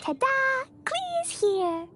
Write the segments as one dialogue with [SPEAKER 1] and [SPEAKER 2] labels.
[SPEAKER 1] Ta-da! Clee's here!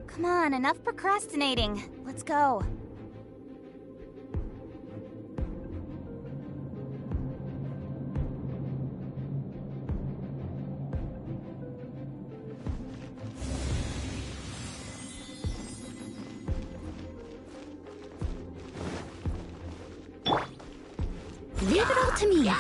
[SPEAKER 1] Come on, enough procrastinating. Let's go.
[SPEAKER 2] Leave it all to me.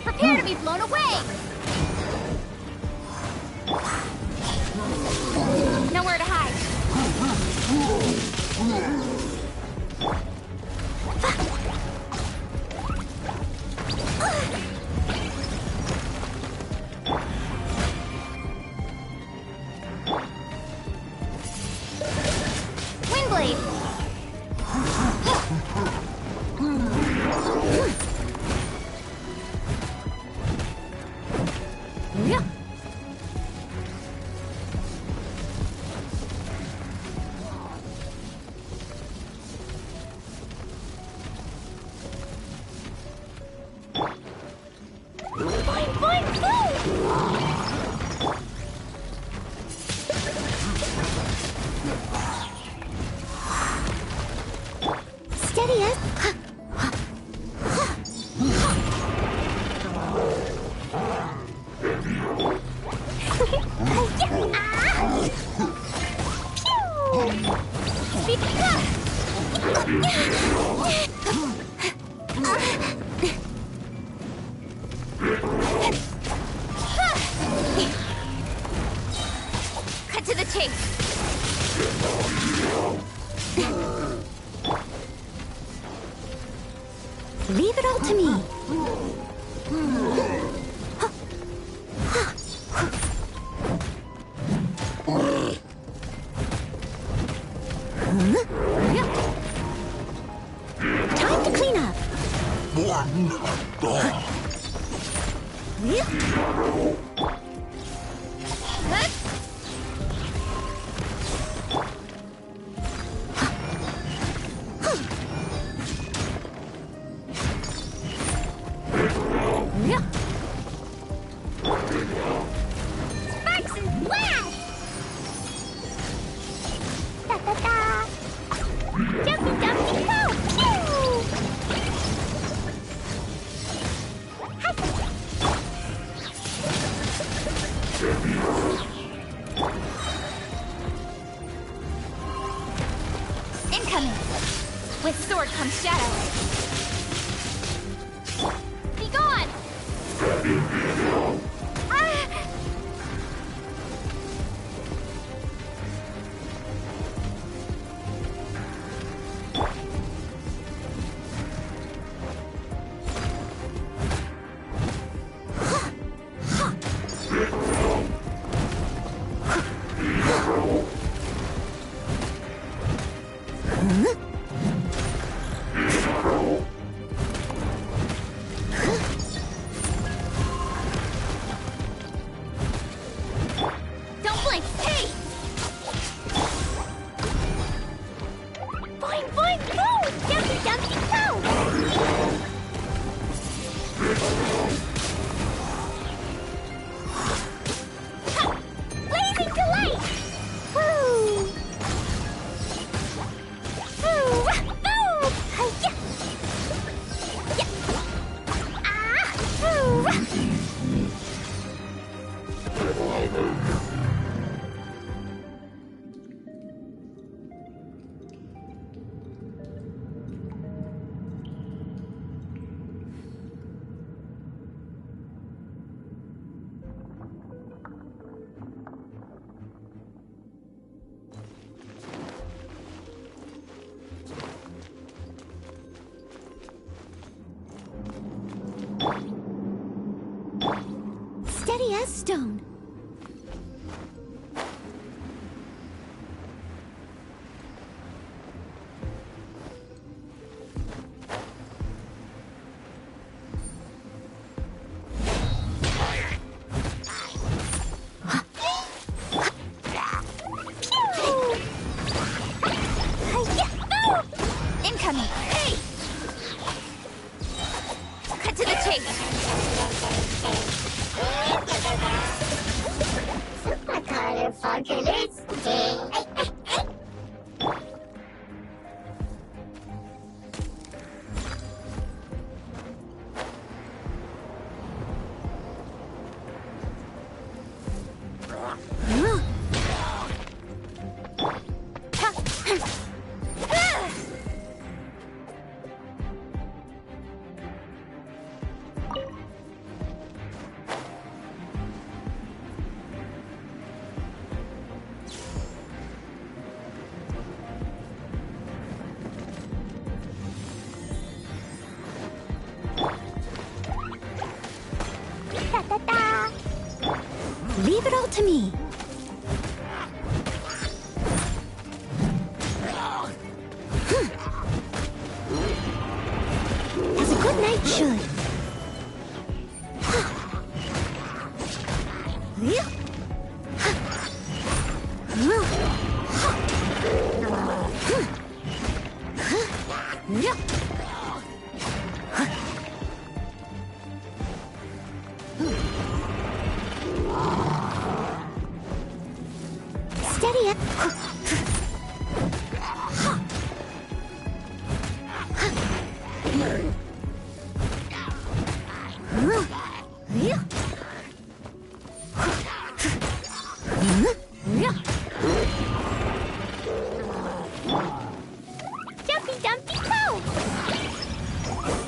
[SPEAKER 1] Prepare to be blown away! Nowhere to hide. Windblade!
[SPEAKER 2] Steady as...
[SPEAKER 1] Cut to the chase.
[SPEAKER 2] Leave it all to me. Time to clean up.
[SPEAKER 1] Sparks and blast! Da-da-da! Jumpy, jumpy, go! Pew! Incoming! With sword comes shadow. Be gone!
[SPEAKER 2] Boing, boing, boom! Jumpy, jumpy, go! Ha! Blazing delight! Woo! Woo! Woo! Hi-ya! Ya! Ah! Woo! Steady as stone.
[SPEAKER 1] Incoming! Hey! Cut to the chase!
[SPEAKER 2] Leave it all to me. As a good knight should. Steady up. Jumpy, jumpy, go!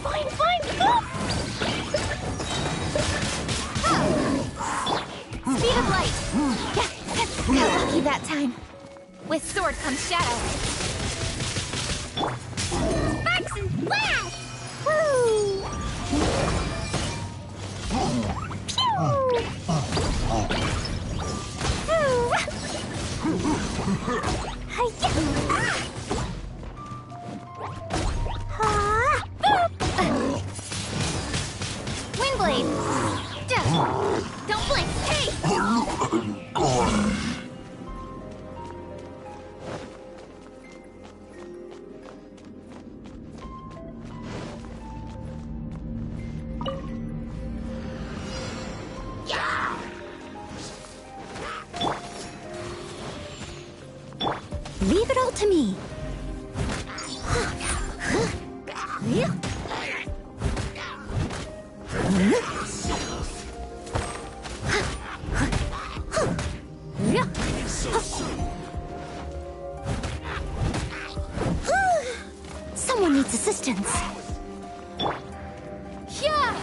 [SPEAKER 2] Boing, boing, boom!
[SPEAKER 1] Speed of light! Got lucky that time. With sword comes shadow.
[SPEAKER 2] Sparks and blast! Woo! Pew! Hi-ya! Ah!
[SPEAKER 1] Windblade! Don't blink! Hey!
[SPEAKER 2] Leave it all to me. Someone needs assistance.
[SPEAKER 1] Yeah!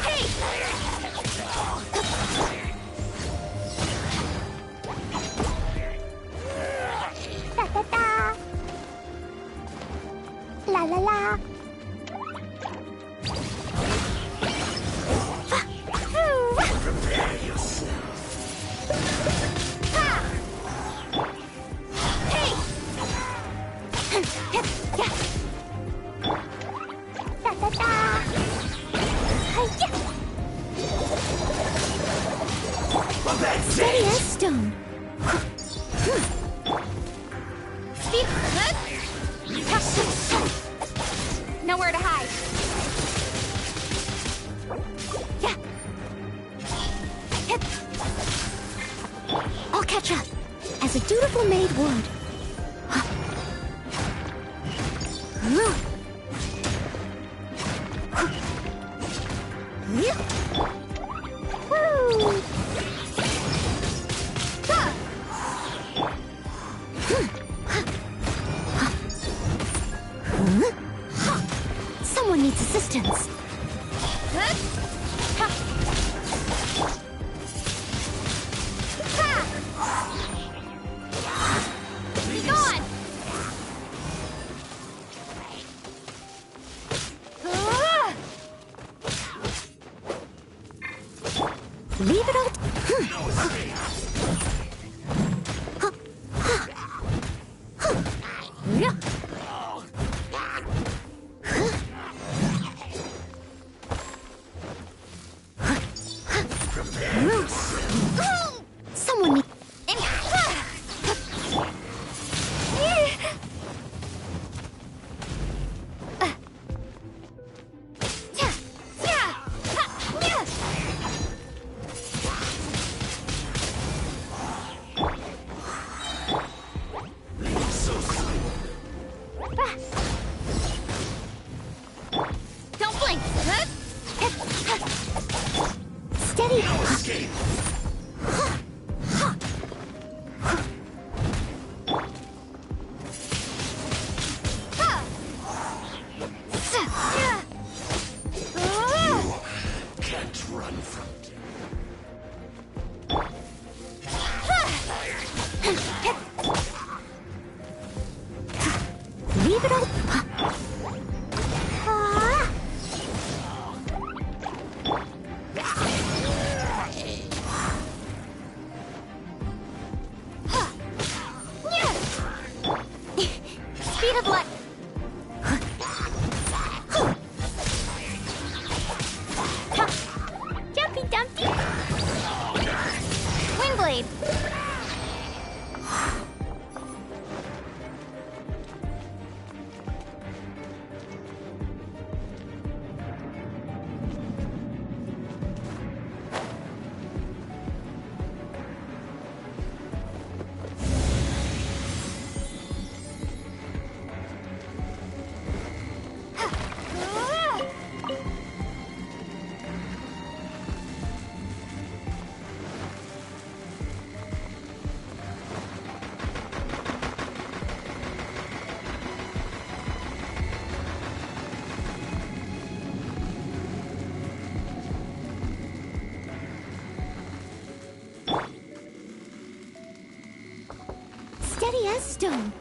[SPEAKER 1] Hey!
[SPEAKER 2] Da-da-da. La la la. Stone.
[SPEAKER 1] Speed. Nowhere to hide.
[SPEAKER 2] Yeah. I'll catch up, as a dutiful maid would. Someone needs assistance.
[SPEAKER 1] Be gone!
[SPEAKER 2] Leave it all. Someone needs.
[SPEAKER 1] Don't blink!
[SPEAKER 2] Steady.
[SPEAKER 3] Can't run from death.
[SPEAKER 2] Leave it all.
[SPEAKER 1] Speed of light!
[SPEAKER 2] Jumpy Dumpty.
[SPEAKER 1] Wingblade!
[SPEAKER 2] Steady as stone.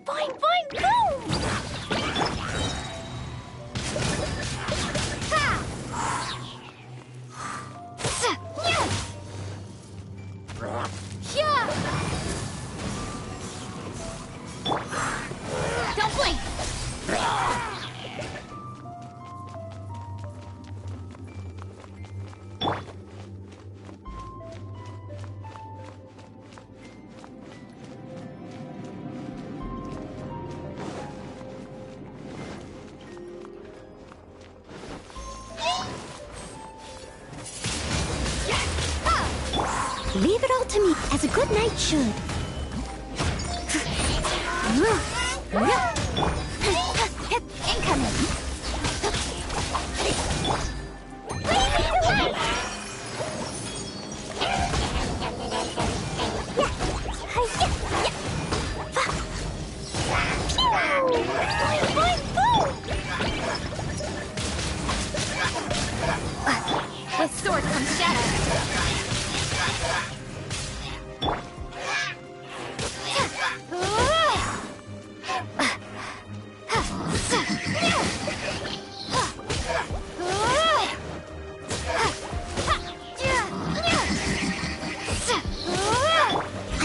[SPEAKER 2] Boing, boing, boom!
[SPEAKER 1] Don't blink!
[SPEAKER 2] Leave it all to me, as a good knight should.
[SPEAKER 1] Incoming! With sword comes shadow.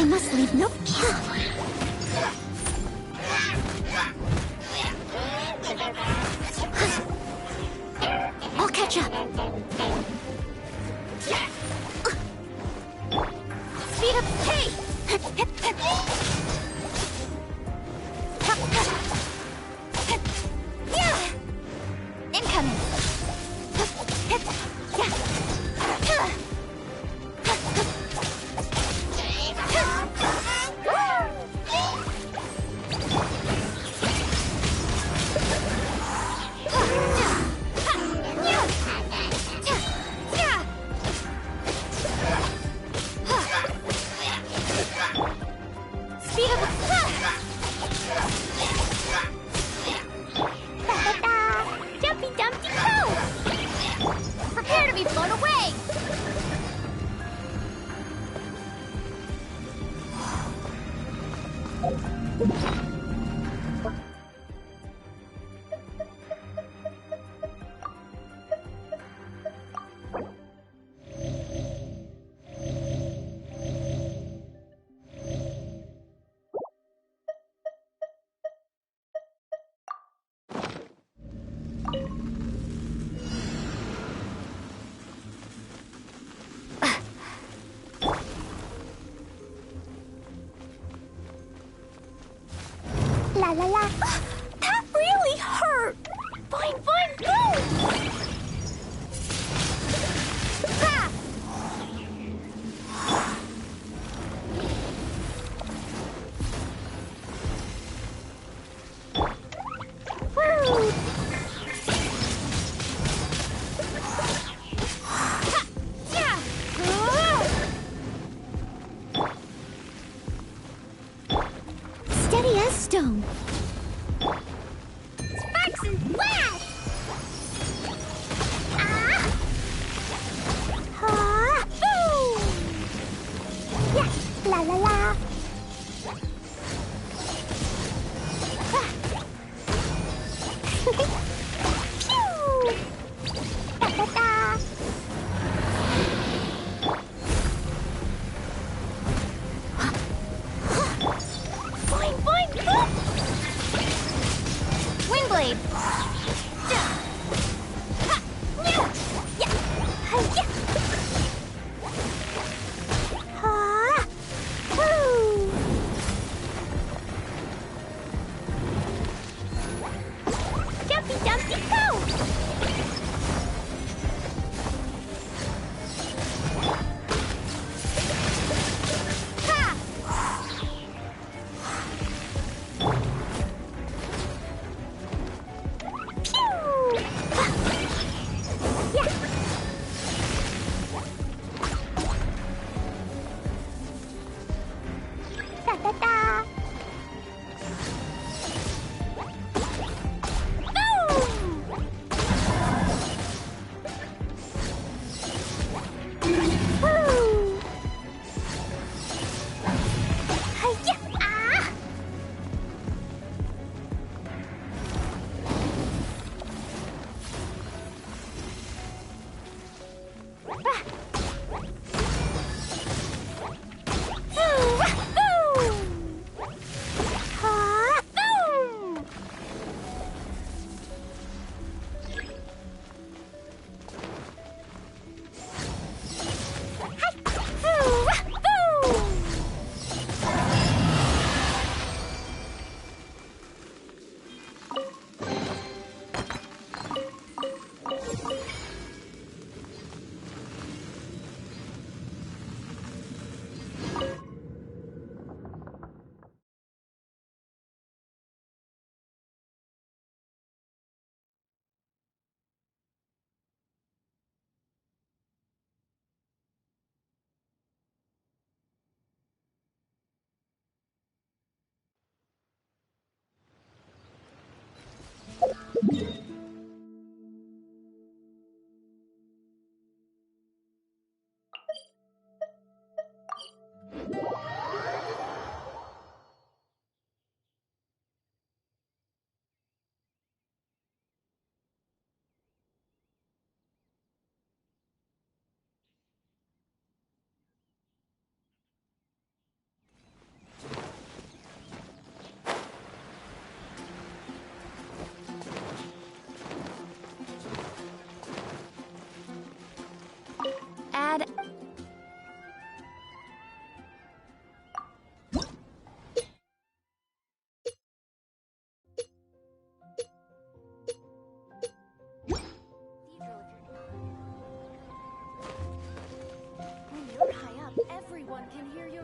[SPEAKER 2] I must leave no... I'll catch up.
[SPEAKER 1] Speed up! Hey! Incoming! Speed up!
[SPEAKER 2] Jumpy Dumpty Go!
[SPEAKER 1] Prepare to be blown away!
[SPEAKER 2] La la la. That really hurt. Fine, fine, go!
[SPEAKER 1] Ha!
[SPEAKER 2] Woo!
[SPEAKER 1] Yeah!
[SPEAKER 2] Steady as stone.
[SPEAKER 1] Sparks and flash!
[SPEAKER 2] Ah! Boom! Yeah, la la la. Pew! Da da da. Fine, fine, go!
[SPEAKER 1] Wingblade!
[SPEAKER 2] Jumpy Dumpty Go!
[SPEAKER 1] Ha!
[SPEAKER 2] Pew! Yeah. Da da da. Woo! Hi-ya! Ah! Ah! Ooh!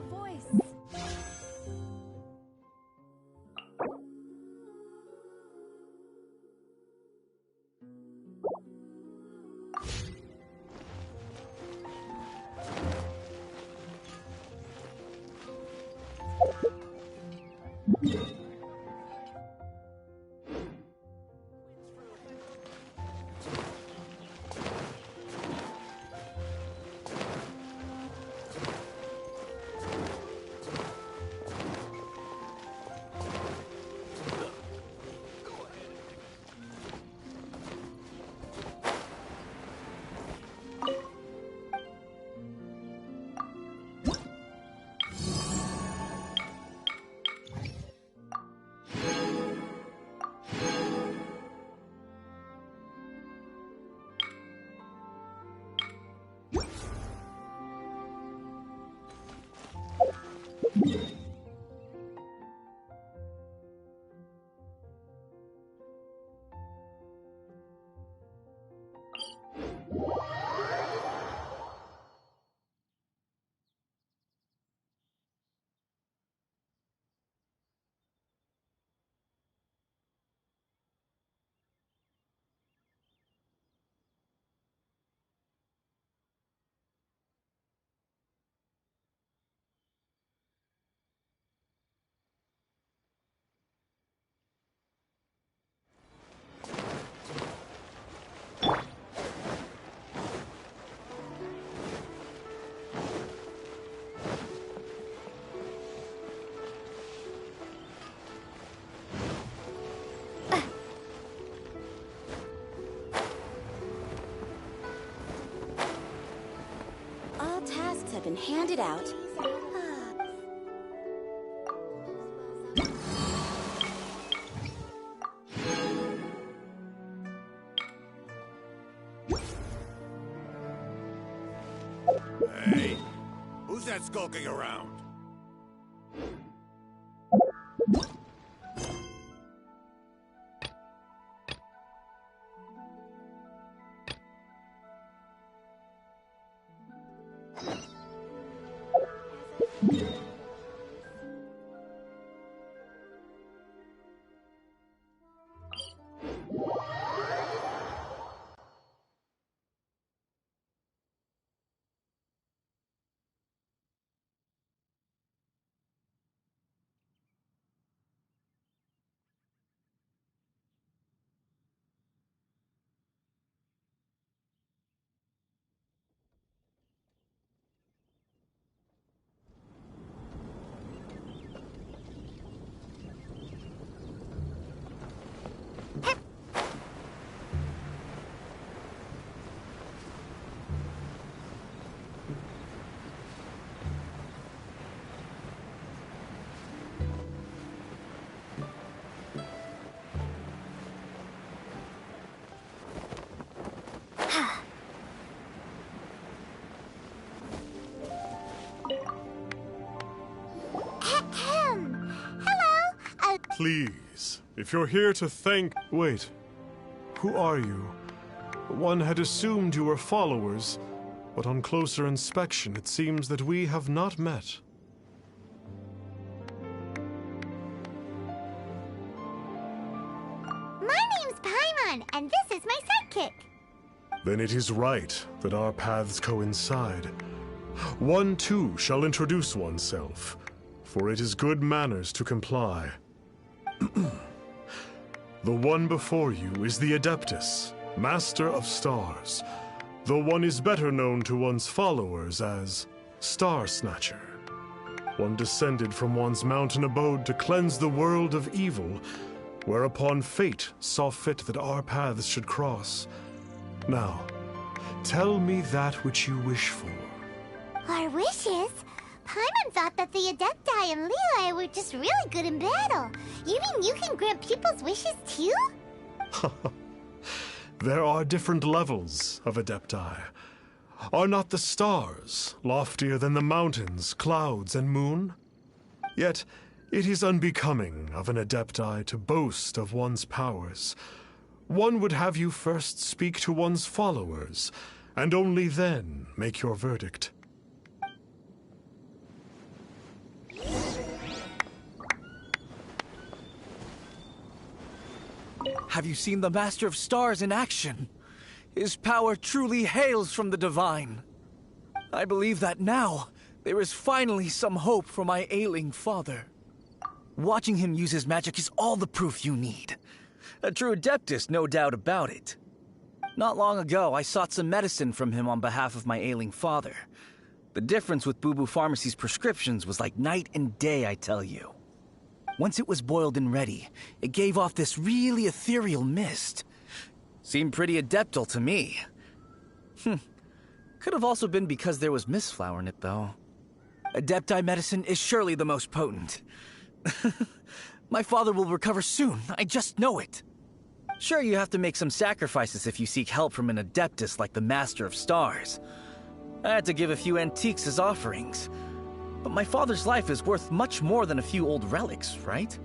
[SPEAKER 1] voice.
[SPEAKER 2] Have been handed out.
[SPEAKER 3] Hey, who's that skulking around?
[SPEAKER 4] Please, if you're here to thank... Wait, who are you? One had assumed you were followers, but on closer inspection it seems that we have not met.
[SPEAKER 2] My name's Paimon, and this is my sidekick.
[SPEAKER 4] Then it is right that our paths coincide. One too shall introduce oneself, for it is good manners to comply. The one before you is the Adeptus, Master of Stars, though one is better known to one's followers as Star Snatcher. One descended from one's mountain abode to cleanse the world of evil, whereupon fate saw fit that our paths should cross. Now, tell me that which you wish for.
[SPEAKER 2] Our wishes? Paimon thought that the Adepti and Levi were just really good in battle. You mean you can grant people's wishes too?
[SPEAKER 4] There are different levels of Adepti. Are not the stars loftier than the mountains, clouds, and moon? Yet, it is unbecoming of an Adepti to boast of one's powers. One would have you first speak to one's followers, and only then make your verdict.
[SPEAKER 5] Have you seen the Master of Stars in action? His power truly hails from the divine. I believe that now, there is finally some hope for my ailing father. Watching him use his magic is all the proof you need. A true Adeptus, no doubt about it. Not long ago, I sought some medicine from him on behalf of my ailing father. The difference with Boo Boo Pharmacy's prescriptions was like night and day, I tell you. Once it was boiled and ready, it gave off this really ethereal mist. Seemed pretty adeptal to me. Could have also been because there was mist flower in it, though. Adepti medicine is surely the most potent. My father will recover soon, I just know it. Sure, you have to make some sacrifices if you seek help from an Adeptus like the Master of Stars. I had to give a few antiques as offerings. But my father's life is worth much more than a few old relics, right?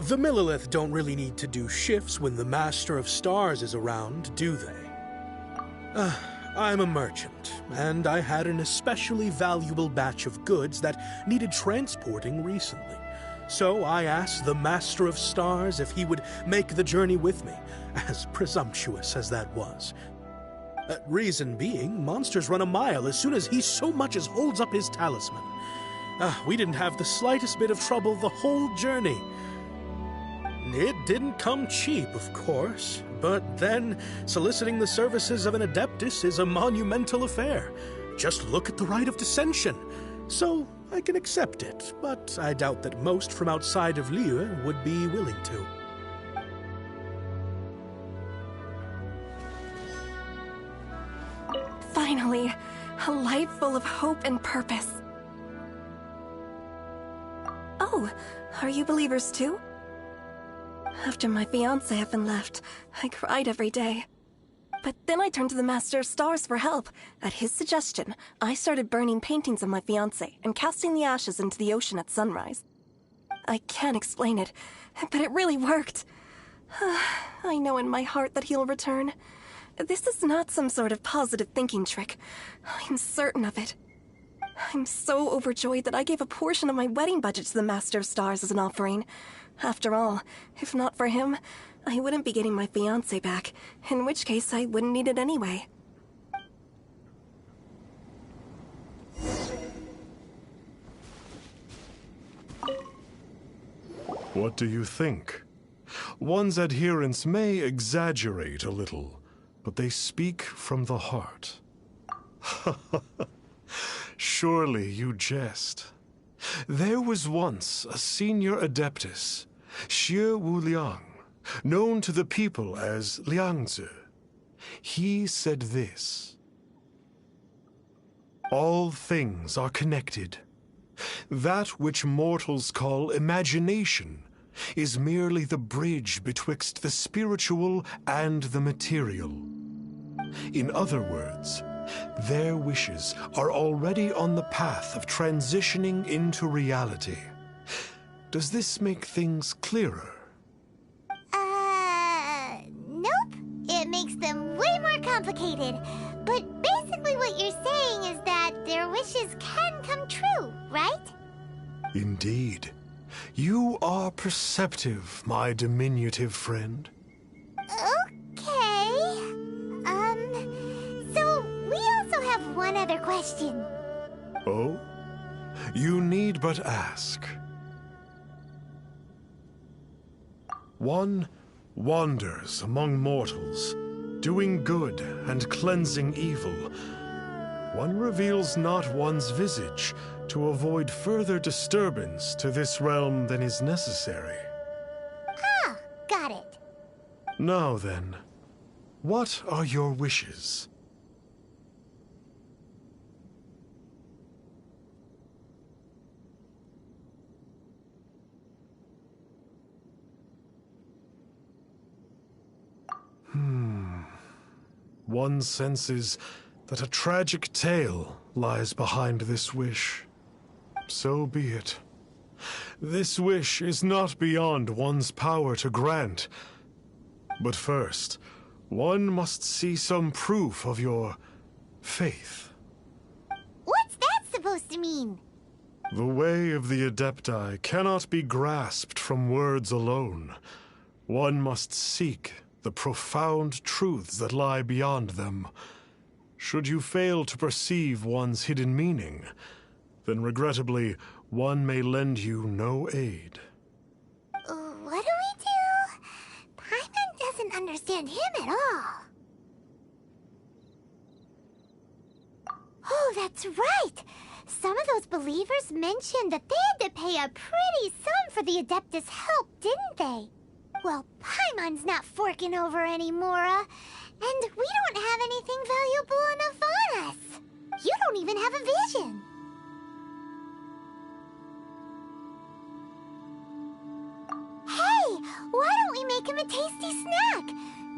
[SPEAKER 6] The Millilith don't really need to do shifts when the Master of Stars is around, do they? I'm a merchant, and I had an especially valuable batch of goods that needed transporting recently. So I asked the Master of Stars if he would make the journey with me, as presumptuous as that was. Reason being, monsters run a mile as soon as he so much as holds up his talisman. We didn't have the slightest bit of trouble the whole journey. It didn't come cheap, of course, but then soliciting the services of an Adeptus is a monumental affair. Just look at the rite of dissension. So I can accept it, but I doubt that most from outside of Liyue would be willing to.
[SPEAKER 7] Finally, a life full of hope and purpose. Oh, are you believers too? After my fiancé had been left, I cried every day. But then I turned to the Master of Stars for help. At his suggestion, I started burning paintings of my fiancé and casting the ashes into the ocean at sunrise. I can't explain it, but it really worked. I know in my heart that he'll return. This is not some sort of positive thinking trick. I'm certain of it. I'm so overjoyed that I gave a portion of my wedding budget to the Master of Stars as an offering. After all, if not for him, I wouldn't be getting my fiancé back, in which case I wouldn't need it anyway.
[SPEAKER 4] What do you think? One's adherents may exaggerate a little, but they speak from the heart. Surely you jest. There was once a senior Adeptus, Xie Wuliang, known to the people as LIAO'S. He said this: all things are connected. That which mortals call imagination is merely the bridge betwixt the spiritual and the material. In other words, their wishes are already on the path of transitioning into reality. Does this make things clearer?
[SPEAKER 2] Nope. It makes them way more complicated. But basically what you're saying is that their wishes can come true, right?
[SPEAKER 4] Indeed. You are perceptive, my diminutive friend.
[SPEAKER 2] Okay. So we also have one other question.
[SPEAKER 4] Oh? You need but ask. One wanders among mortals, doing good and cleansing evil. One reveals not one's visage to avoid further disturbance to this realm than is necessary.
[SPEAKER 2] Ah, got it.
[SPEAKER 4] Now then, what are your wishes? One senses that a tragic tale lies behind this wish. So be it. This wish is not beyond one's power to grant. But first, one must see some proof of your faith.
[SPEAKER 2] supposed to mean?
[SPEAKER 4] The way of the Adepti cannot be grasped from words alone. One must seek the profound truths that lie beyond them. Should you fail to perceive one's hidden meaning, then regrettably, one may lend you no aid.
[SPEAKER 2] What do we do? Paimon doesn't understand him at all. Oh, that's right! Some of those believers mentioned that they had to pay a pretty sum for the Adeptus' help, didn't they? Well, Paimon's not forking over anymore, and we don't have anything valuable enough on us. You don't even have a vision. Hey, why don't we make him a tasty snack?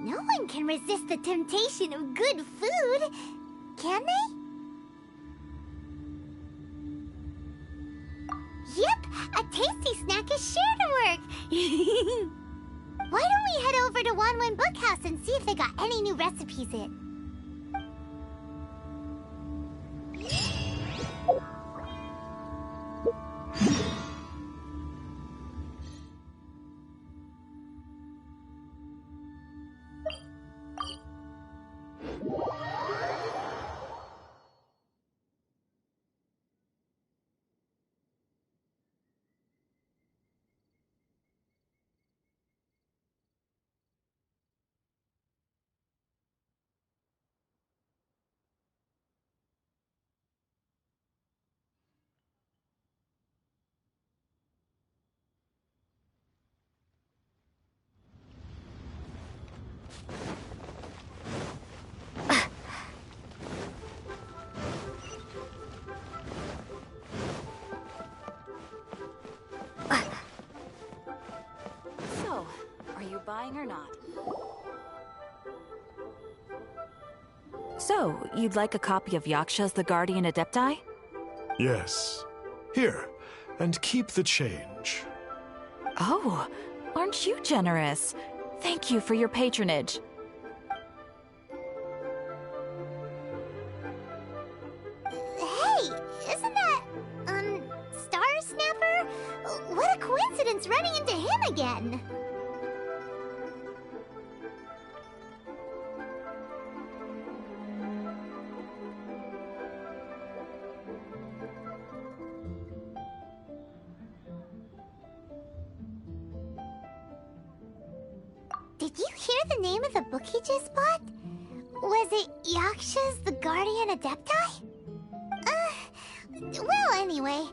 [SPEAKER 2] No one can resist the temptation of good food, can they? Yep, a tasty snack is sure to work. Why don't we head over to Wanwen Bookhouse and see if they got any new recipes in?
[SPEAKER 8] Buying or not?
[SPEAKER 9] So, you'd like a copy of Yaksha's The Guardian Adepti?
[SPEAKER 4] Yes. Here, and keep the change.
[SPEAKER 9] Oh, aren't you generous? Thank you for your patronage.
[SPEAKER 2] Hey, isn't that, Star Snapper? What a coincidence running into him again. Did you hear the name of the book he just bought? Was it Yaksha's The Guardian Adepti? Well, anyway,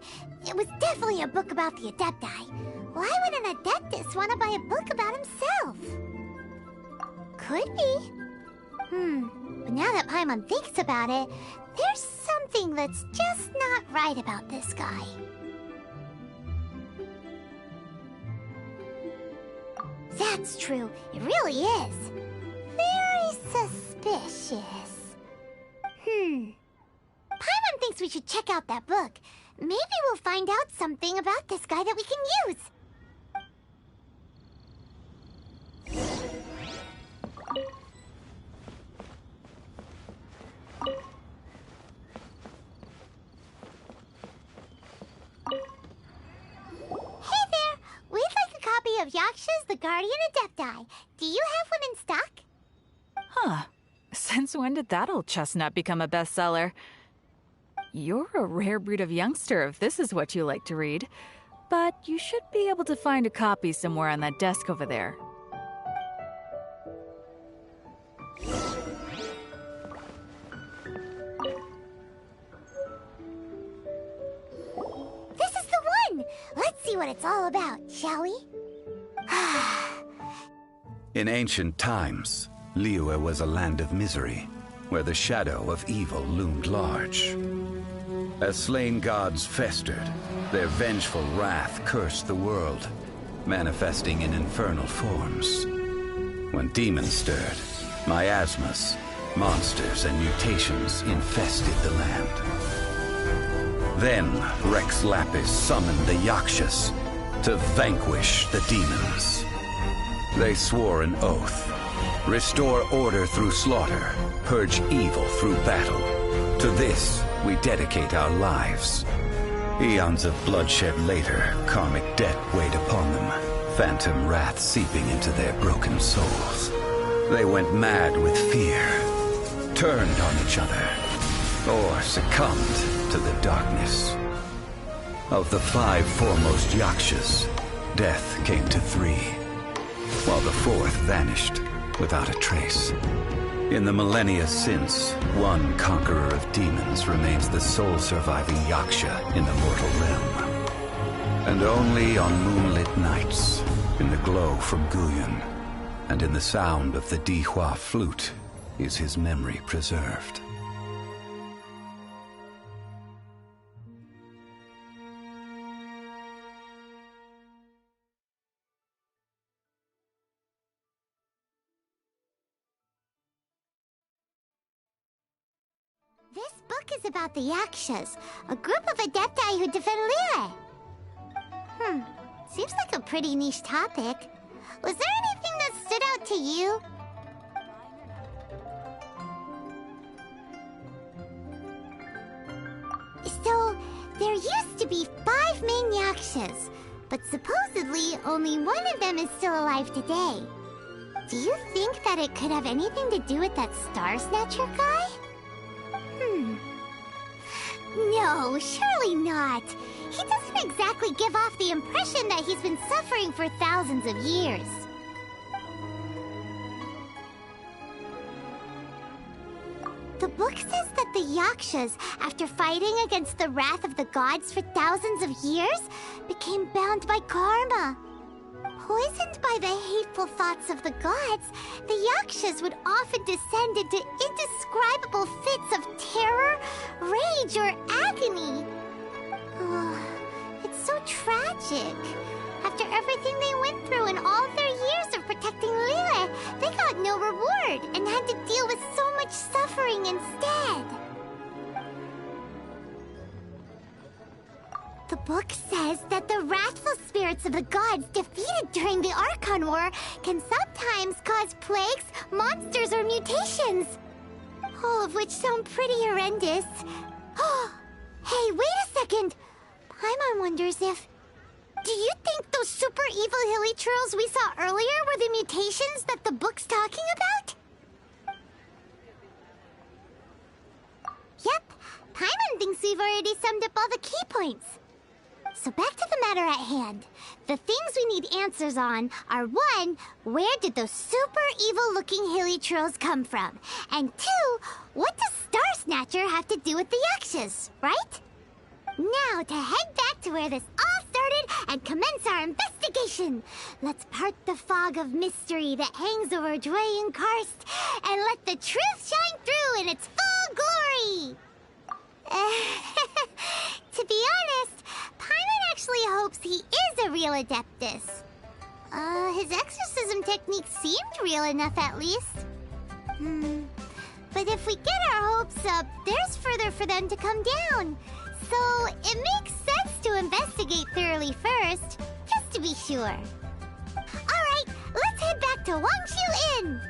[SPEAKER 2] it was definitely a book about the Adepti. Why would an Adeptus want to buy a book about himself? Could be. But now that Paimon thinks about it, there's something that's just not right about this guy. That's true. It really is. Very suspicious. Paimon thinks we should check out that book. Maybe we'll find out something about this guy that we can use. Hey there! We'd like a copy of Yaksha's The Guardian Adepti. Do you have one in stock?
[SPEAKER 9] Huh. Since when did that old chestnut become a bestseller? You're a rare breed of youngster if this is what you like to read. But you should be able to find a copy somewhere on that desk over there.
[SPEAKER 2] This is the one! Let's see what it's all about, shall we?
[SPEAKER 10] In ancient times, Liyue was a land of misery, where the shadow of evil loomed large. As slain gods festered, their vengeful wrath cursed the world, manifesting in infernal forms. When demons stirred, miasmas, monsters, and mutations infested the land. Then Rex Lapis summoned the Yakshas to vanquish the demons. They swore an oath: restore order through slaughter, purge evil through battle. To this, we dedicate our lives. Eons of bloodshed later, karmic debt weighed upon them, phantom wrath seeping into their broken souls. They went mad with fear, turned on each other, or succumbed to the darkness. Of the 5 foremost Yakshas, death came to 3, while the 4th vanished without a trace. In the millennia since, one conqueror of demons remains the sole surviving Yaksha in the mortal realm. And only on moonlit nights, in the glow from Guyon, and in the sound of the Dihua flute, is his memory preserved.
[SPEAKER 2] This book is about the Yakshas, a group of adepti who defend Liyue. Seems like a pretty niche topic. Was there anything that stood out to you? So, there used to be 5 main Yakshas, but supposedly only one of them is still alive today. Do you think that it could have anything to do with that Star Snatcher guy? No, surely not. He doesn't exactly give off the impression that he's been suffering for thousands of years. The book says that the Yakshas, after fighting against the wrath of the gods for thousands of years, became bound by karma. Poisoned by the hateful thoughts of the gods, the Yakshas would often descend into indescribable fits of terror, rage, or agony. Oh, it's so tragic. After everything they went through and all their years of protecting Liyue, they got no reward and had to deal with so much suffering instead. The book says that the wrathful spirits of the gods defeated during the Archon War can sometimes cause plagues, monsters, or mutations. All of which sound pretty horrendous. Hey, wait a second! Paimon wonders if... Do you think those super evil hilly churls we saw earlier were the mutations that the book's talking about? Yep, Paimon thinks we've already summed up all the key points. So back to the matter at hand. The things we need answers on are 1, where did those super evil-looking hilly churls come from? And 2, what does Star Snatcher have to do with the Yakshas, right? Now to head back to where this all started and commence our investigation. Let's part the fog of mystery that hangs over Dwayne Karst and let the truth shine through in its full glory. To be honest, Paimon actually hopes he is a real Adeptus. His exorcism technique seemed real enough at least. But if we get our hopes up, there's further for them to come down. So it makes sense to investigate thoroughly first, just to be sure. Alright, let's head back to Wangshu Inn!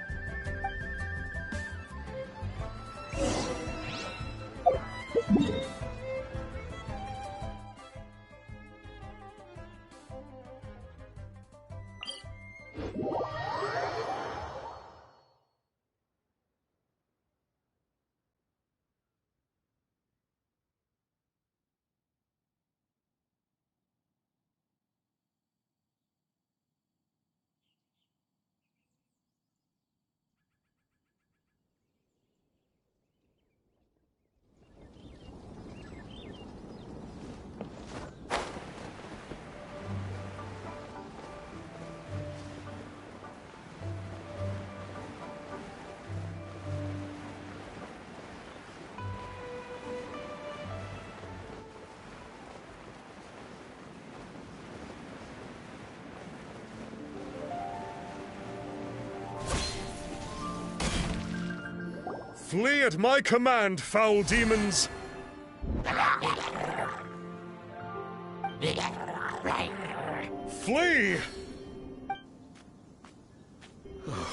[SPEAKER 4] Flee at my command, foul demons! Flee!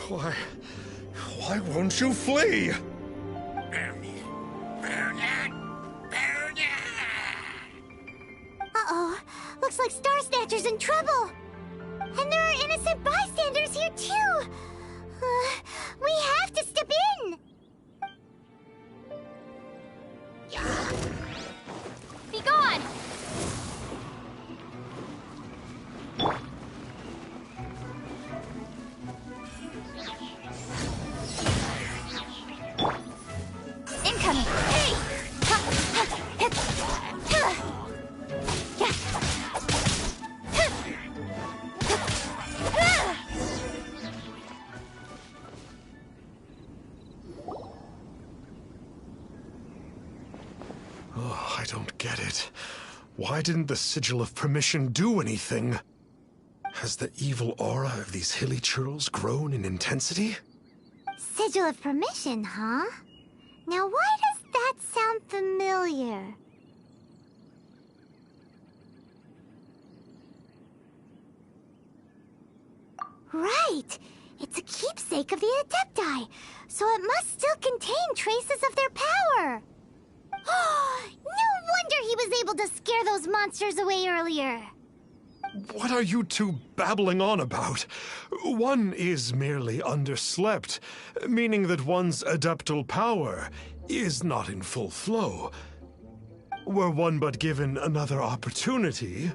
[SPEAKER 4] Why won't you flee?
[SPEAKER 2] in trouble. And there are innocent bystanders here, too. We have to step in.
[SPEAKER 1] Be gone! Incoming! Hey! Ha, ha, hit. Yeah.
[SPEAKER 4] Oh, I don't get it. Why didn't the Sigil of Permission do anything? Has the evil aura of these hilly churls grown in intensity?
[SPEAKER 2] Sigil of Permission, huh? Now why does that sound familiar? Right! It's a keepsake of the Adepti, so it must still contain traces of their power! No wonder he was able to scare those monsters away earlier!
[SPEAKER 4] What are you two babbling on about? One is merely underslept, meaning that one's adeptal power is not in full flow. Were one but given another opportunity...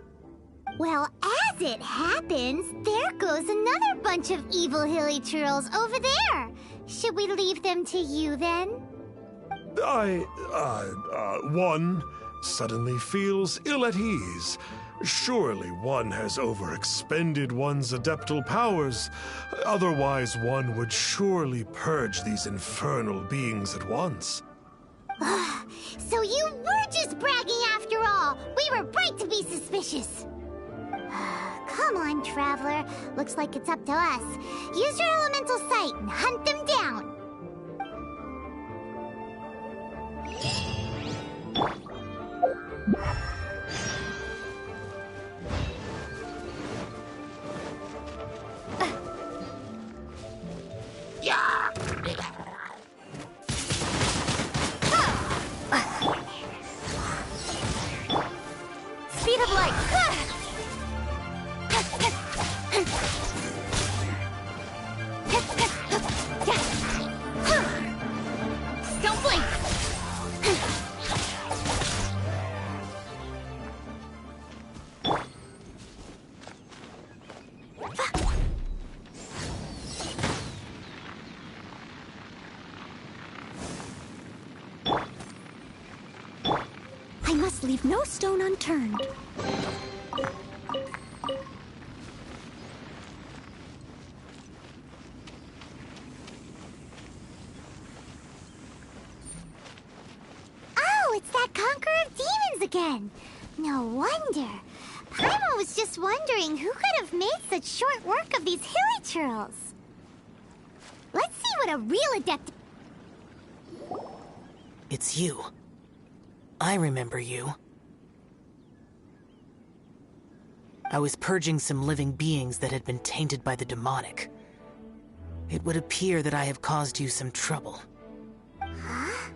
[SPEAKER 2] Well, as it happens, there goes another bunch of evil hilly churls over there. Should we leave them to you, then?
[SPEAKER 4] One suddenly feels ill at ease. Surely one has overexpended one's adeptal powers. Otherwise, one would surely purge these infernal beings at once.
[SPEAKER 2] So you were just bragging after all. We were right to be suspicious. Come on, Traveler. Looks like it's up to us. Use your elemental sight and hunt them down.
[SPEAKER 1] Speed of light! Don't blink!
[SPEAKER 2] I must leave no stone unturned. Oh, it's that Conqueror of Demons again. No wonder. Paimon was just wondering who could have made such short work of these hilly churls. Let's see what a real adept...
[SPEAKER 8] It's you. I remember you. I was purging some living beings that had been tainted by the demonic. It would appear that I have caused you some trouble.
[SPEAKER 2] Huh?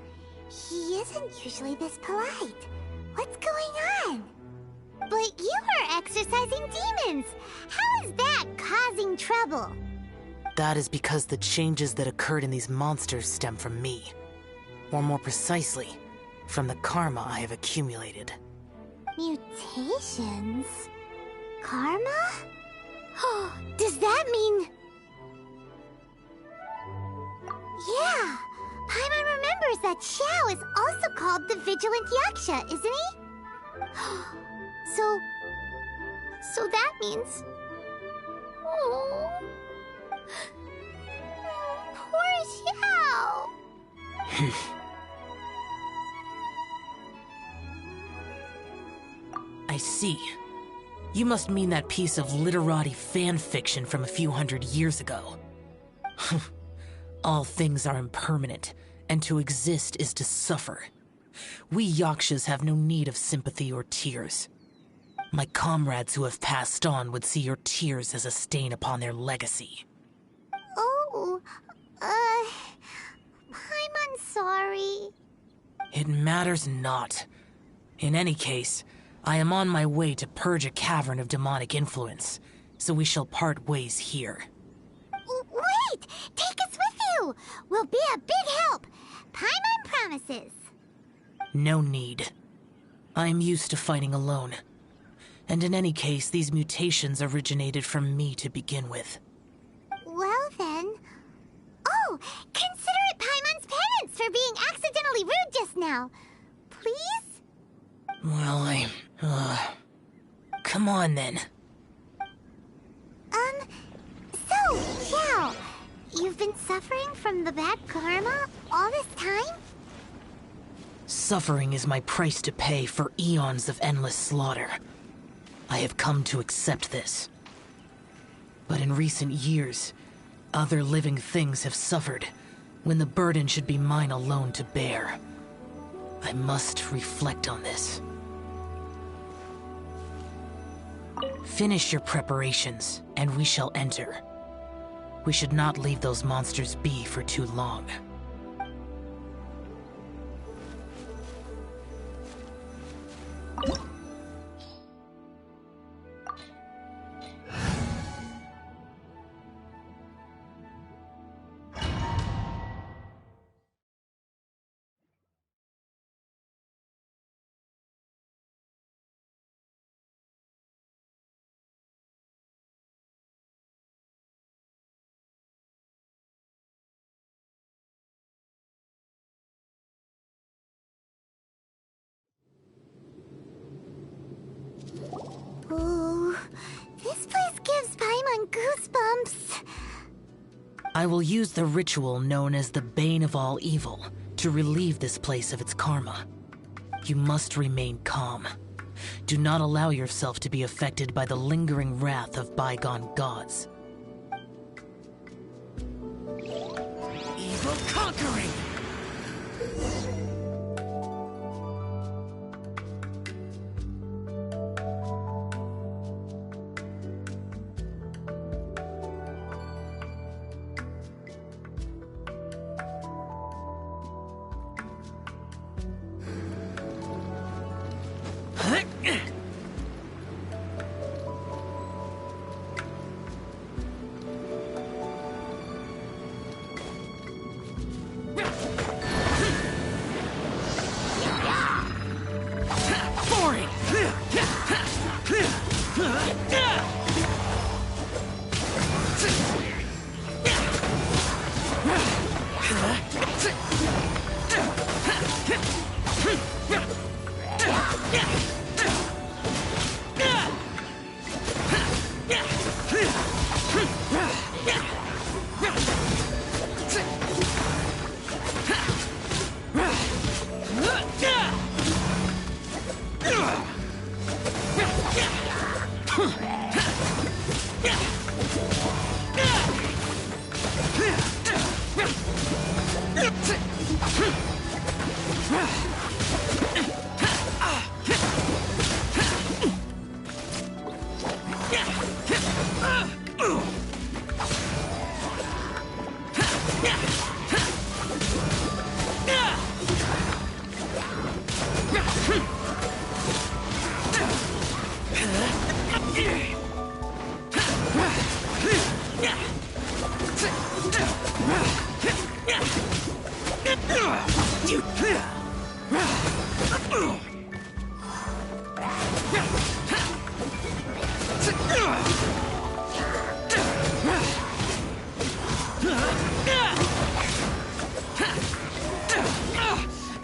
[SPEAKER 2] He isn't usually this polite. What's going on? But you are exorcising demons. How is that causing trouble?
[SPEAKER 8] That is because the changes that occurred in these monsters stem from me. Or more precisely, from the karma I have accumulated.
[SPEAKER 2] Mutations? Karma? Does that mean... Yeah, Paimon remembers that Xiao is also called the Vigilant Yaksha, isn't he? So that means... Oh... Poor Xiao!
[SPEAKER 8] I see. You must mean that piece of literati fan fiction from a few hundred years ago. All things are impermanent, and to exist is to suffer. We Yakshas have no need of sympathy or tears. My comrades who have passed on would see your tears as a stain upon their legacy.
[SPEAKER 2] Oh, I'm sorry.
[SPEAKER 8] It matters not. In any case, I am on my way to purge a cavern of demonic influence, so we shall part ways here.
[SPEAKER 2] Wait! Take us with you! We'll be a big help! Paimon promises!
[SPEAKER 8] No need. I am used to fighting alone. And in any case, these mutations originated from me to begin with.
[SPEAKER 2] Well then... Oh! Consider it Paimon's penance for being accidentally rude just now! Please?
[SPEAKER 8] Well, come on then.
[SPEAKER 2] So, Xiao, you've been suffering from the bad karma all this time?
[SPEAKER 8] Suffering is my price to pay for eons of endless slaughter. I have come to accept this. But in recent years, other living things have suffered, when the burden should be mine alone to bear. I must reflect on this. Finish your preparations, and we shall enter. We should not leave those monsters be for too long.
[SPEAKER 2] Ooh, this place gives Paimon goosebumps.
[SPEAKER 8] I will use the ritual known as the Bane of All Evil to relieve this place of its karma. You must remain calm. Do not allow yourself to be affected by the lingering wrath of bygone gods.
[SPEAKER 5] Evil conquering!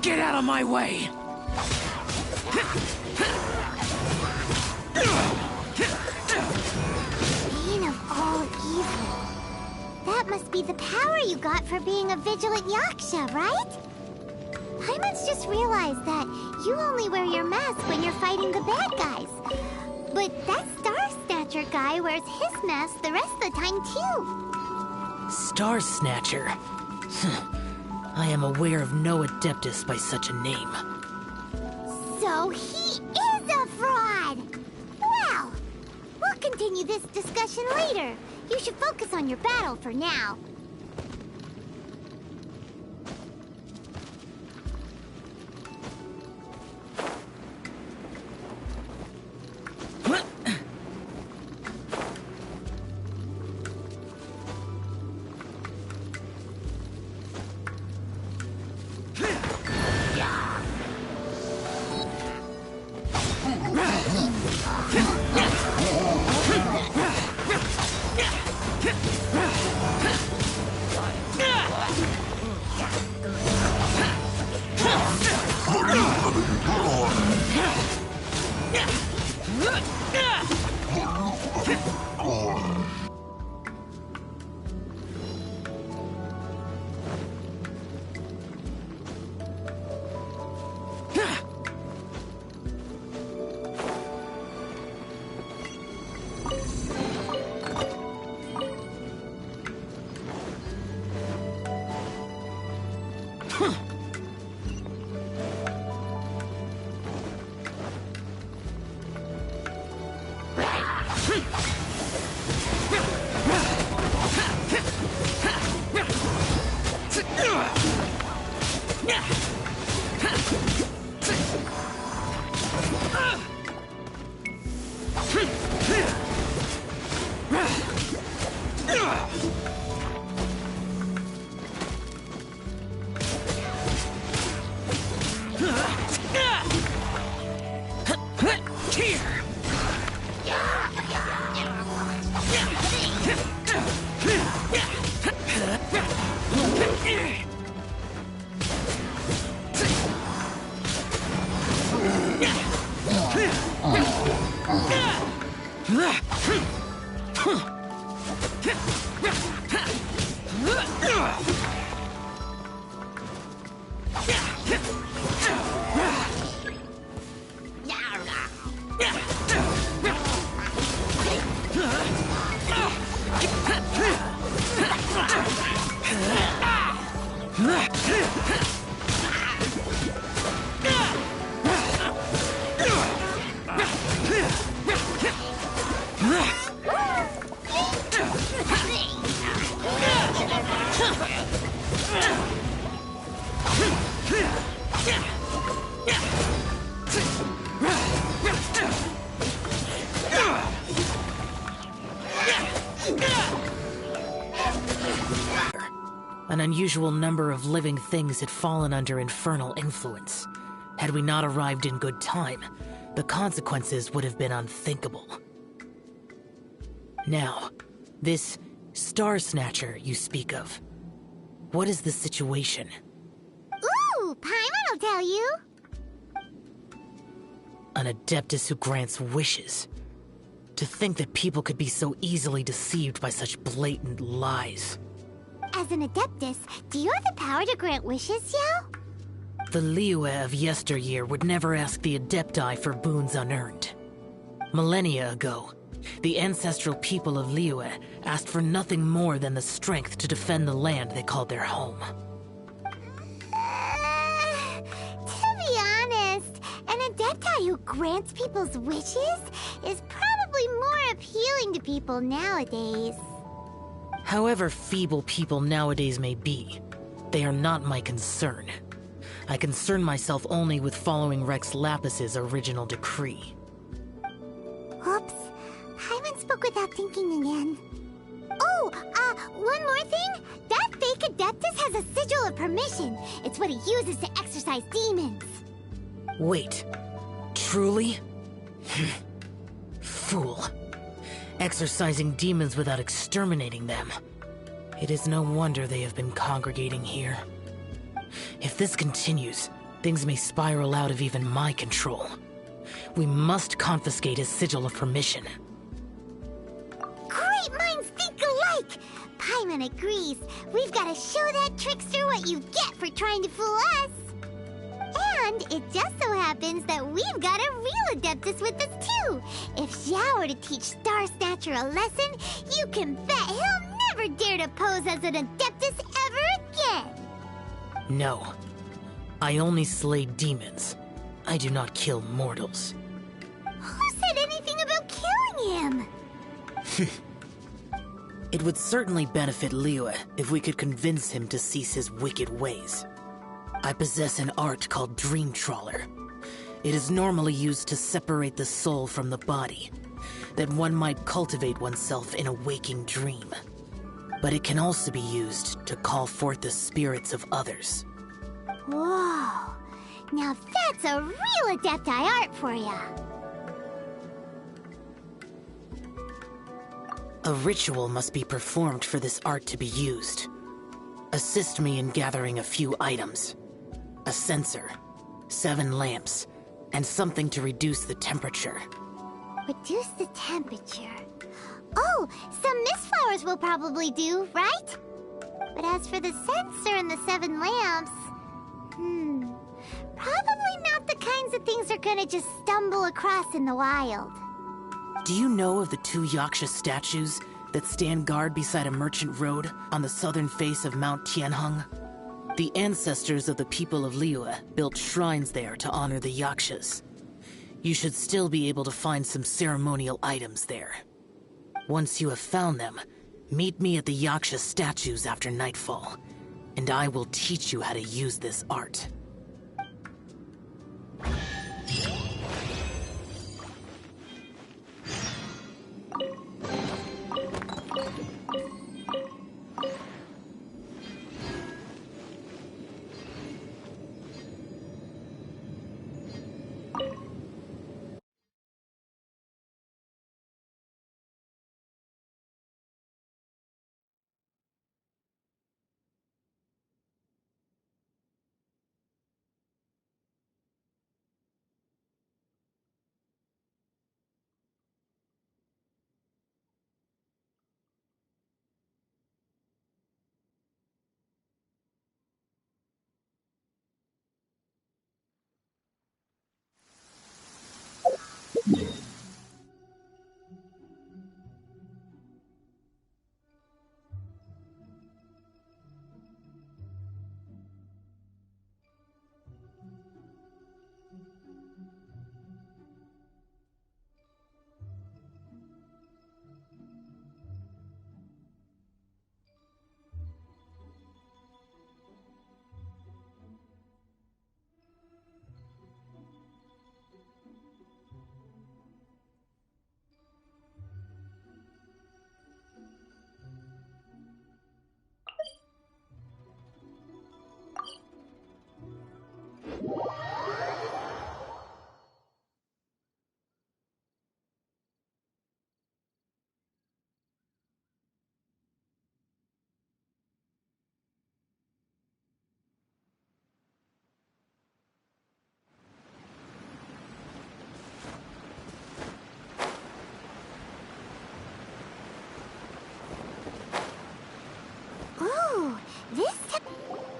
[SPEAKER 5] Get out of my way!
[SPEAKER 2] Bane of all evil. That must be the power you got for being a vigilant yaksha, right? Paimon's just realized that you only wear your mask when you're fighting the bad guys. But that Star Snatcher guy wears his mask the rest of the time, too.
[SPEAKER 8] Star Snatcher? I am aware of no Adeptus by such a name.
[SPEAKER 2] So he is a fraud! Well, we'll continue this discussion later. You should focus on your battle for now.
[SPEAKER 8] An unusual number of living things had fallen under infernal influence. Had we not arrived in good time, the consequences would have been unthinkable. Now, this Star Snatcher you speak of, what is the situation?
[SPEAKER 2] Ooh, Paimon will tell you.
[SPEAKER 8] An Adeptus who grants wishes. To think that people could be so easily deceived by such blatant lies.
[SPEAKER 2] As an Adeptus, do you have the power to grant wishes, Yao?
[SPEAKER 8] The Liyue of yesteryear would never ask the Adepti for boons unearned. Millennia ago, the ancestral people of Liyue asked for nothing more than the strength to defend the land they called their home.
[SPEAKER 2] To be honest, an Adepti who grants people's wishes is probably more appealing to people nowadays.
[SPEAKER 8] However feeble people nowadays may be, they are not my concern. I concern myself only with following Rex Lapis's original decree.
[SPEAKER 2] Oops. Paimon spoke without thinking again. Oh, one more thing. That fake Adeptus has a sigil of permission. It's what he uses to exorcise demons.
[SPEAKER 8] Wait. Truly? Fool. Exorcising demons without exterminating them. It is no wonder they have been congregating here. If this continues, things may spiral out of even my control. We must confiscate his sigil of permission.
[SPEAKER 2] Great minds think alike! Paimon agrees. We've got to show that trickster what you get for trying to fool us. And it just so happens that we've got a real Adeptus with us too. If Xiao were to teach Star Snatcher a lesson, you can bet he'll never dare to pose as an Adeptus ever again.
[SPEAKER 8] No. I only slay demons. I do not kill mortals.
[SPEAKER 2] Who said anything about killing him?
[SPEAKER 8] It would certainly benefit Liyue if we could convince him to cease his wicked ways. I possess an art called Dream Trawler. It is normally used to separate the soul from the body, that one might cultivate oneself in a waking dream. But it can also be used to call forth the spirits of others.
[SPEAKER 2] Whoa! Now that's a real Adepti art for ya!
[SPEAKER 8] A ritual must be performed for this art to be used. Assist me in gathering a few items. A censer, 7 lamps, and something to reduce the temperature.
[SPEAKER 2] Reduce the temperature. Oh, some mist flowers will probably do, right? But as for the censer and the 7 lamps... probably not the kinds of things they're gonna just stumble across in the wild.
[SPEAKER 8] Do you know of the 2 Yaksha statues that stand guard beside a merchant road on the southern face of Mount Tianheng? The ancestors of the people of Liyue built shrines there to honor the Yakshas. You should still be able to find some ceremonial items there. Once you have found them, meet me at the Yaksha statues after nightfall, and I will teach you how to use this art.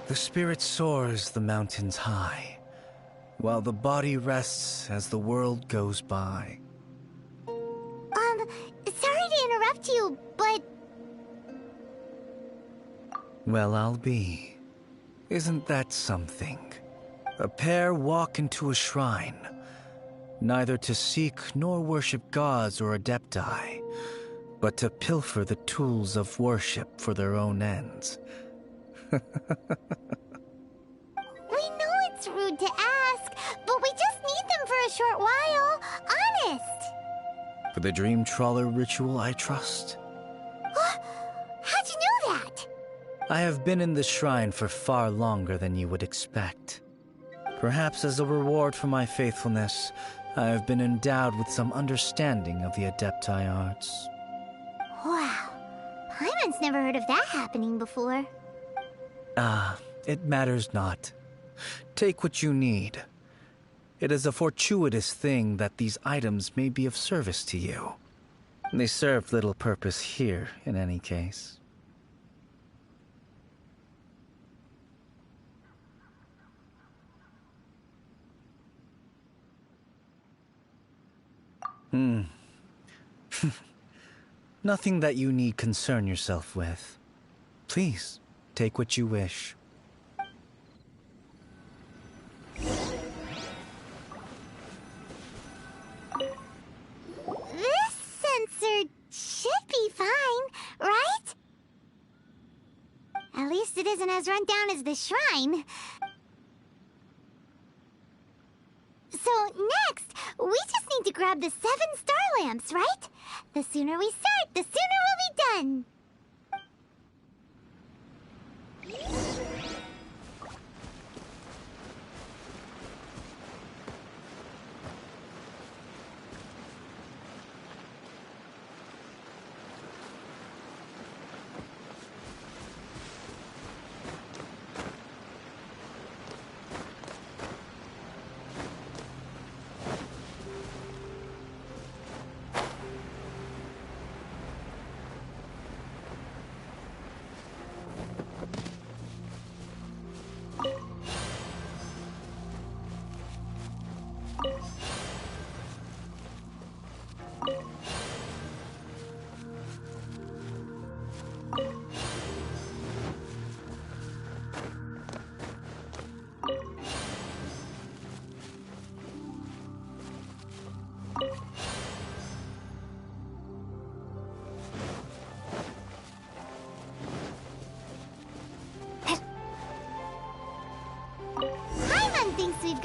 [SPEAKER 5] The spirit soars the mountains high, while the body rests as the world goes by.
[SPEAKER 2] Sorry to interrupt you, but...
[SPEAKER 5] Well, I'll be. Isn't that something? A pair walk into a shrine, neither to seek nor worship gods or adepti, but to pilfer the tools of worship for their own ends.
[SPEAKER 2] We know it's rude to ask, but we just need them for a short while. Honest.
[SPEAKER 5] For the Dream Trawler ritual, I trust.
[SPEAKER 2] How'd you know that?
[SPEAKER 5] I have been in the shrine for far longer than you would expect. Perhaps as a reward for my faithfulness, I have been endowed with some understanding of the Adepti arts.
[SPEAKER 2] Wow. Paimon's never heard of that happening before.
[SPEAKER 5] It matters not. Take what you need. It is a fortuitous thing that these items may be of service to you. They serve little purpose here, in any case. Nothing that you need concern yourself with. Please, take what you wish.
[SPEAKER 2] This sensor should be fine, right? At least it isn't as run down as the shrine. So next, we just need to grab the 7 star lamps, right? The sooner we start, the sooner we'll be done.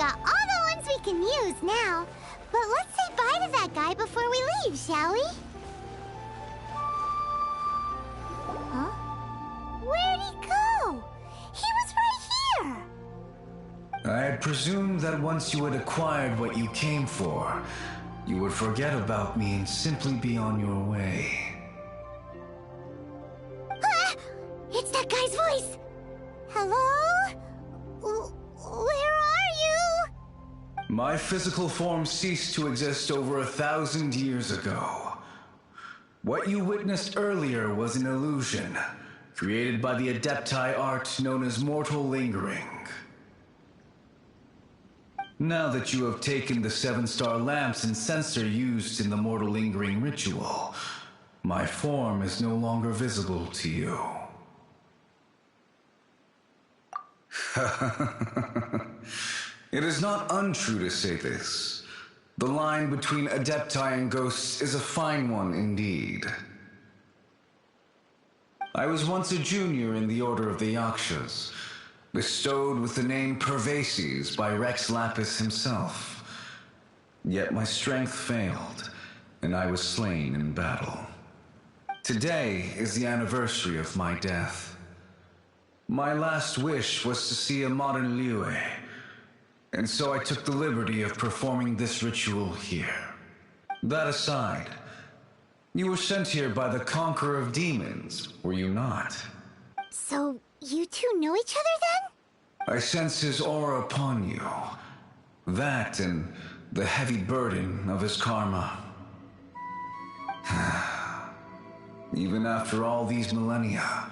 [SPEAKER 2] got all the ones we can use now. But let's say bye to that guy before we leave, shall we? Huh? Where'd he go? He was right here!
[SPEAKER 11] I had presumed that once you had acquired what you came for, you would forget about me and simply be on your way.
[SPEAKER 2] Ah! It's that guy's voice! Hello? Where are you?
[SPEAKER 11] My physical form ceased to exist over 1,000 years ago. What you witnessed earlier was an illusion, created by the Adepti art known as mortal lingering. Now that you have taken the 7-star lamps and censer used in the mortal lingering ritual, my form is no longer visible to you. It is not untrue to say this. The line between Adepti and ghosts is a fine one indeed. I was once a junior in the Order of the YeahYTs, bestowed with the name Pervases by Rex Lapis himself. Yet my strength failed, and I was slain in battle. Today is the anniversary of my death. My last wish was to see a modern Liyue, and so I took the liberty of performing this ritual here. That aside, you were sent here by the Conqueror of Demons, were you not?
[SPEAKER 2] So, you two know each other then?
[SPEAKER 11] I sense his aura upon you. That and the heavy burden of his karma. Even after all these millennia,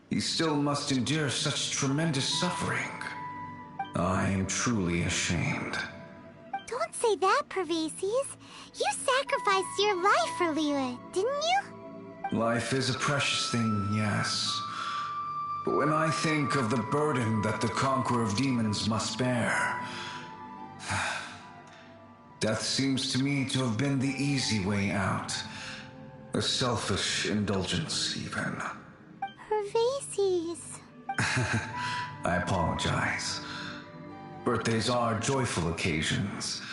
[SPEAKER 11] he still must endure such tremendous suffering. I am truly ashamed.
[SPEAKER 2] Don't say that, Pervases. You sacrificed your life for Liyue, didn't you?
[SPEAKER 11] Life is a precious thing, yes. But when I think of the burden that the Conqueror of Demons must bear, death seems to me to have been the easy way out. A selfish indulgence, even.
[SPEAKER 2] Pervases.
[SPEAKER 11] I apologize. Birthdays are joyful occasions,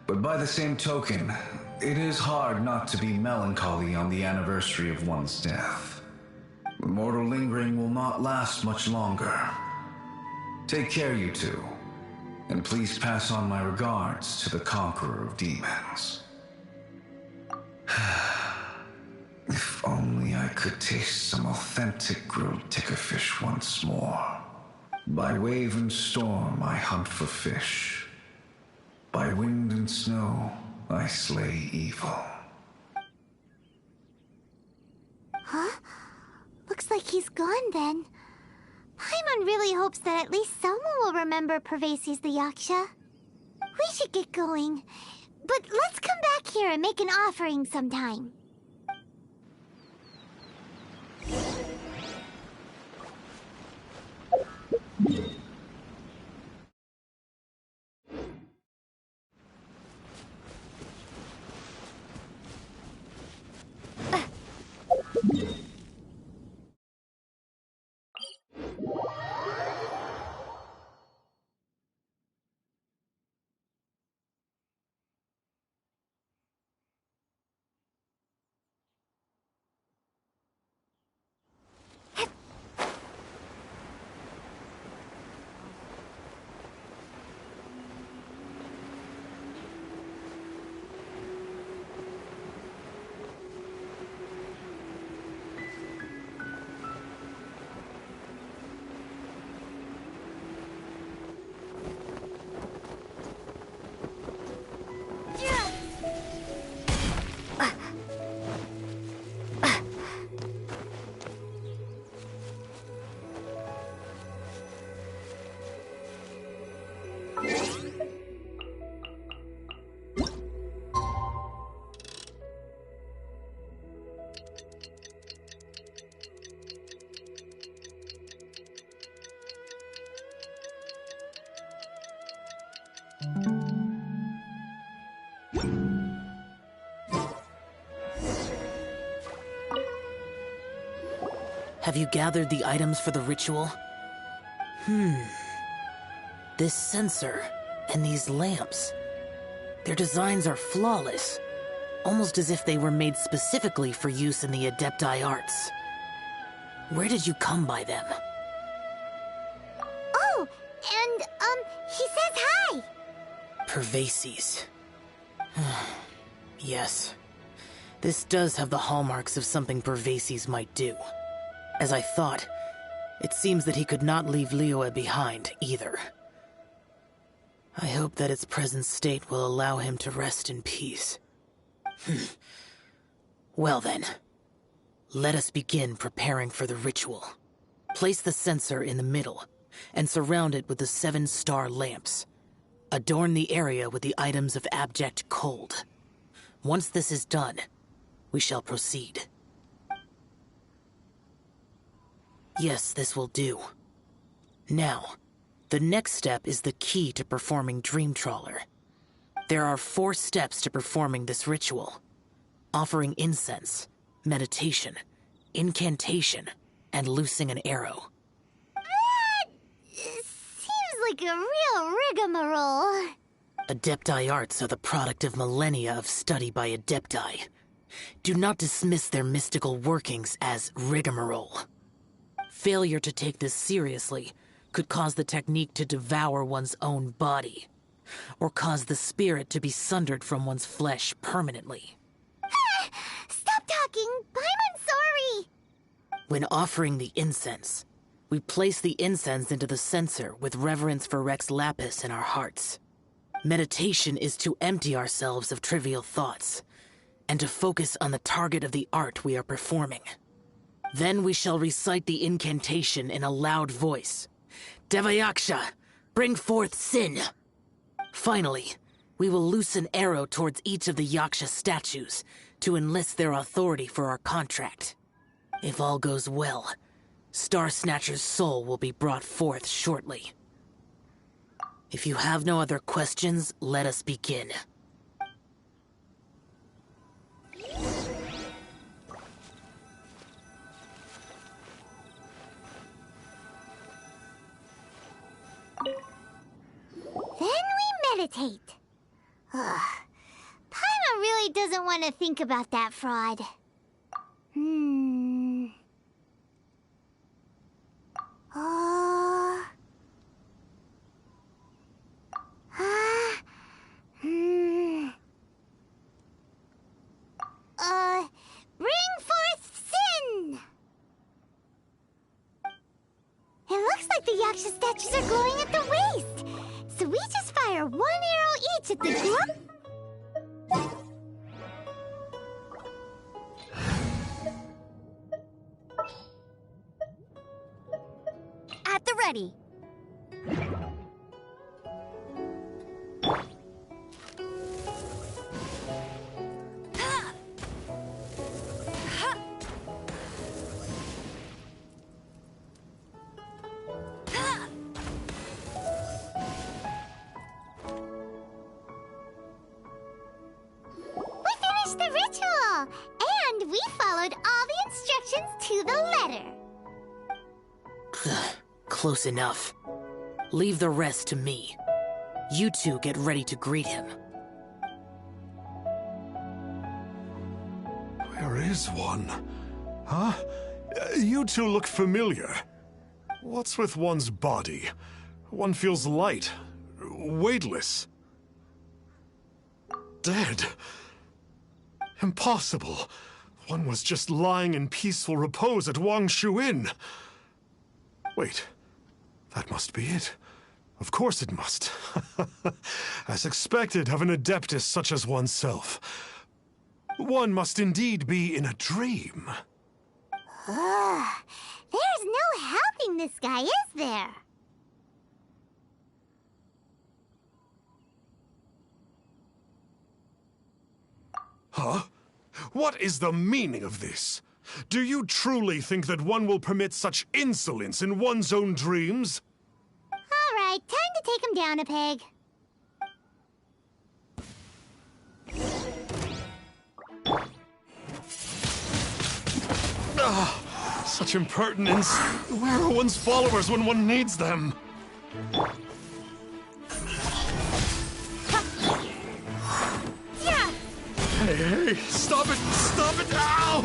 [SPEAKER 11] but by the same token, it is hard not to be melancholy on the anniversary of one's death. The mortal lingering will not last much longer. Take care, you two, and please pass on my regards to the Conqueror of Demons. If only I could taste some authentic grilled tickerfish once more. By wave and storm I hunt for fish. By wind and snow I slay evil.
[SPEAKER 2] Huh? Looks like he's gone then. Paimon really hopes that at least someone will remember Pervases the Yaksha. We should get going. But let's come back here and make an offering sometime.
[SPEAKER 8] Have you gathered the items for the ritual? This censer, And these lamps, their designs are flawless, almost as if they were made specifically for use in the Adepti arts. Where did you come by them?
[SPEAKER 2] Oh, and, he says hi!
[SPEAKER 8] Pervases. Yes. This does have the hallmarks of something Pervases might do. As I thought, it seems that he could not leave Liyue behind, either. I hope that its present state will allow him to rest in peace. Well then, let us begin preparing for the ritual. Place the censer in the middle, and surround it with the 7-star lamps. Adorn the area with the items of abject cold. Once this is done, we shall proceed. Yes, this will do. Now, the next step is the key to performing Dream Trawler. There are 4 steps to performing this ritual: offering incense, meditation, incantation, and loosing an arrow.
[SPEAKER 2] Seems like a real rigmarole.
[SPEAKER 8] Adepti arts are the product of millennia of study by Adepti. Do not dismiss their mystical workings as rigmarole. Failure to take this seriously could cause the technique to devour one's own body, or cause the spirit to be sundered from one's flesh permanently.
[SPEAKER 2] Stop talking! I'm sorry!
[SPEAKER 8] When offering the incense, we place the incense into the censer with reverence for Rex Lapis in our hearts. Meditation is to empty ourselves of trivial thoughts, and to focus on the target of the art we are performing. Then we shall recite the incantation in a loud voice. Devayaksha, bring forth sin! Finally, we will loose an arrow towards each of the Yaksha statues to enlist their authority for our contract. If all goes well, Star Snatcher's soul will be brought forth shortly. If you have no other questions, let us begin.
[SPEAKER 2] Then we meditate. Ugh. Paimon really doesn't want to think about that fraud. Bring forth sin! It looks like the Yaksha statues are glowing at the waist. So we just fire 1 arrow each at the group. At the ready. The ritual! And we followed all the instructions to the letter.
[SPEAKER 8] Close enough. Leave the rest to me. You two get ready to greet him.
[SPEAKER 4] Where is one? Huh? You two look familiar. What's with one's body? One feels light, weightless. Dead. Impossible. One was just lying in peaceful repose at Wangshu Inn. Wait, that must be it. Of course it must. As expected of an adeptus such as oneself. One must indeed be in a dream.
[SPEAKER 2] There's no helping this guy, is there?
[SPEAKER 4] Huh? What is the meaning of this? Do you truly think that one will permit such insolence in one's own dreams?
[SPEAKER 2] All right, time to take him down a peg.
[SPEAKER 4] Such impertinence. Where are one's followers when one needs them? Hey, stop it! Stop it! Ow!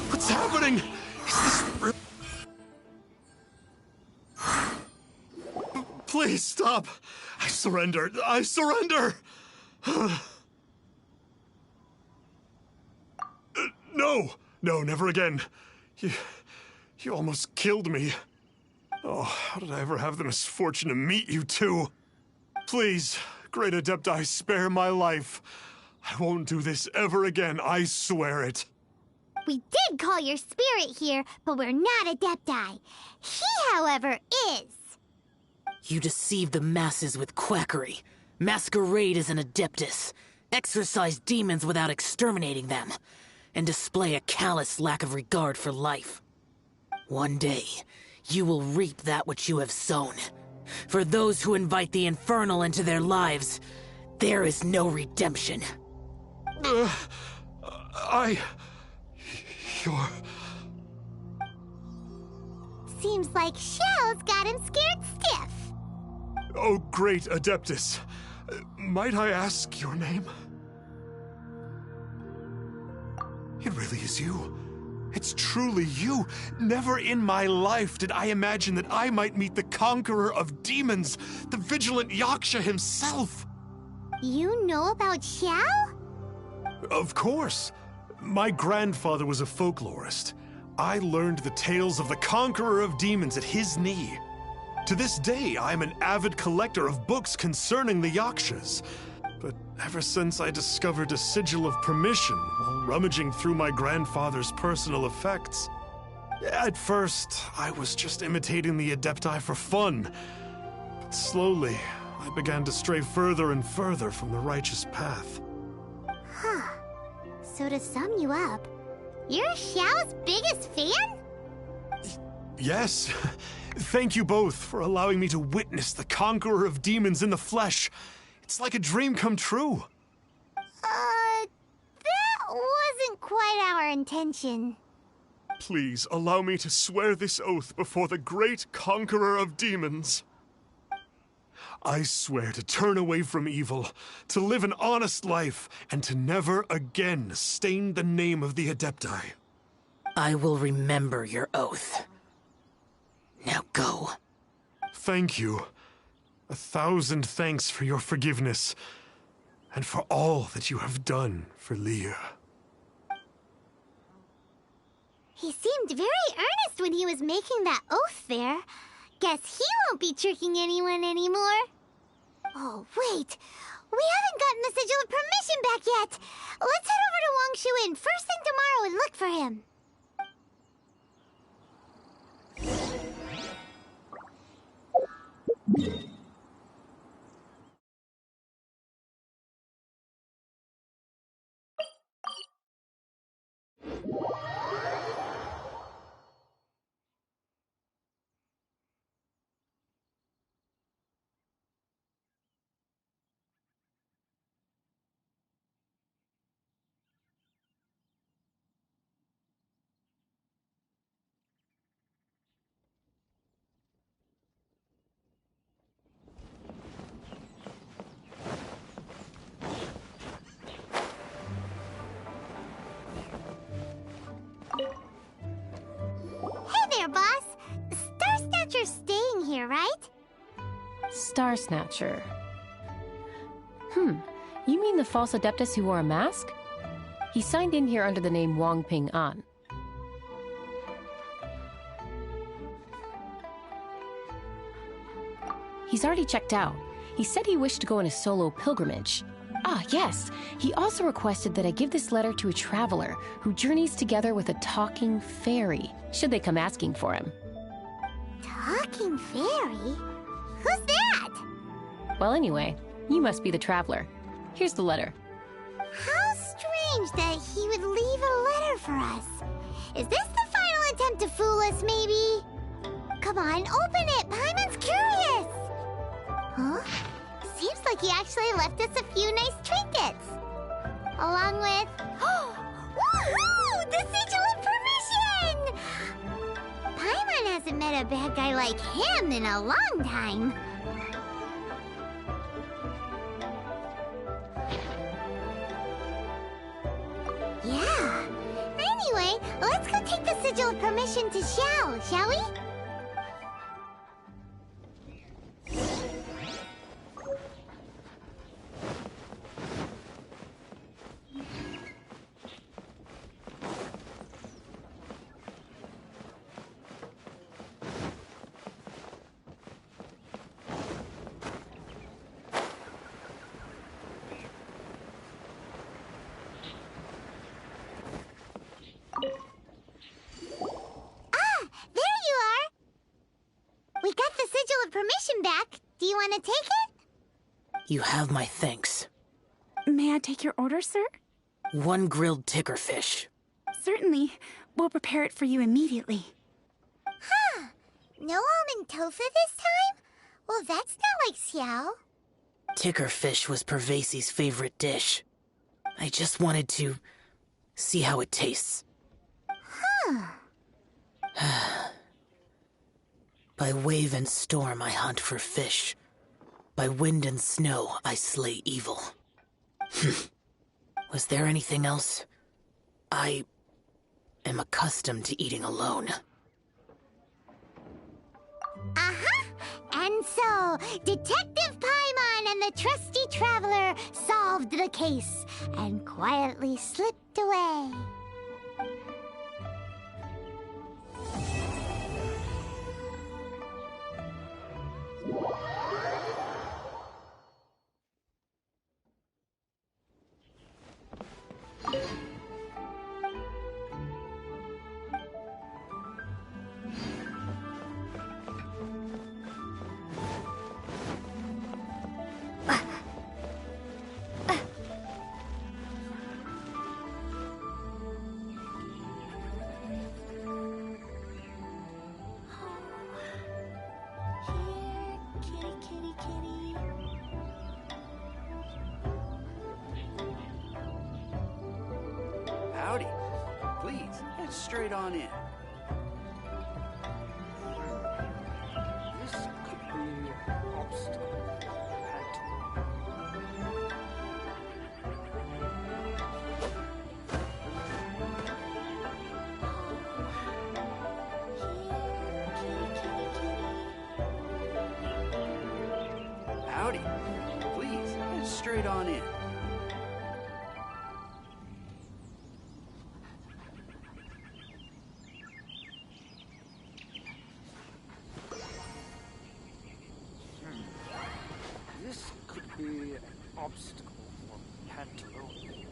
[SPEAKER 4] What's happening? Is this real? Please stop! I surrender! I surrender! No! No, never again. You almost killed me. Oh, how did I ever have the misfortune to meet you two? Please, Great Adepti, spare my life. I won't do this ever again, I swear it.
[SPEAKER 2] We did call your spirit here, but we're not Adepti. He, however, is.
[SPEAKER 8] You deceive the masses with quackery, masquerade as an Adeptus, exorcise demons without exterminating them, and display a callous lack of regard for life. One day, you will reap that which you have sown. For those who invite the infernal into their lives, there is no redemption.
[SPEAKER 4] You're...
[SPEAKER 2] Seems like Xiao's got him scared stiff.
[SPEAKER 4] Oh, great Adeptus. Might I ask your name? It really is you. It's truly you. Never in my life did I imagine that I might meet the conqueror of demons, the vigilant Yaksha himself.
[SPEAKER 2] You know about Xiao?
[SPEAKER 4] Of course. My grandfather was a folklorist. I learned the tales of the conqueror of demons at his knee. To this day, I'm an avid collector of books concerning the Yakshas. But ever since I discovered a sigil of permission while rummaging through my grandfather's personal effects, at first, I was just imitating the Adepti for fun. But slowly, I began to stray further and further from the righteous path.
[SPEAKER 2] Huh. So to sum you up, you're Xiao's biggest fan?
[SPEAKER 4] Yes. Thank you both for allowing me to witness the conqueror of demons in the flesh. It's like a dream come true.
[SPEAKER 2] That wasn't quite our intention.
[SPEAKER 4] Please allow me to swear this oath before the great conqueror of demons. I swear to turn away from evil, to live an honest life, and to never again stain the name of the Adepti.
[SPEAKER 8] I will remember your oath. Now go.
[SPEAKER 4] Thank you. 1,000 thanks for your forgiveness, and for all that you have done for Leah.
[SPEAKER 2] He seemed very earnest when he was making that oath there. Guess he won't be tricking anyone anymore. Oh, wait. We haven't gotten the sigil of permission back yet. Let's head over to Wangshu first thing tomorrow and look for him. Boss. Star Snatcher's staying here, right?
[SPEAKER 12] Star Snatcher. You mean the false Adeptus who wore a mask? He signed in here under the name Wang Ping An. He's already checked out. He said he wished to go on a solo pilgrimage. Ah, yes. He also requested that I give this letter to a traveler who journeys together with a talking fairy, should they come asking for him.
[SPEAKER 2] Talking fairy? Who's that?
[SPEAKER 12] Well, anyway, you must be the traveler. Here's the letter.
[SPEAKER 2] How strange that he would leave a letter for us. Is this the final attempt to fool us, maybe? Come on, open it! Paimon's curious! Huh? Seems like he actually left us a few nice trinkets. Along with... Woohoo! The sigil of permission! Paimon hasn't met a bad guy like him in a long time. sigil of permission to Xiao, shall we? Permission back. Do you want to take it?
[SPEAKER 8] You have my thanks.
[SPEAKER 13] May I take your order, sir?
[SPEAKER 8] 1 grilled ticker fish.
[SPEAKER 13] Certainly. We'll prepare it for you immediately.
[SPEAKER 2] Huh. No almond tofu this time? Well, that's not like Xiao.
[SPEAKER 8] Ticker fish was Pervasi's favorite dish. I just wanted to see how it tastes.
[SPEAKER 2] Huh.
[SPEAKER 8] By wave and storm I hunt for fish. By wind and snow I slay evil. Was there anything else? I am accustomed to eating alone.
[SPEAKER 2] Uh-huh. And so, Detective Paimon and the trusty traveler solved the case and quietly slipped away.
[SPEAKER 14] Howdy. Please, head straight on in. This could be an obstacle. Howdy. Please, head straight on in. This could be an obstacle for Pantaloon.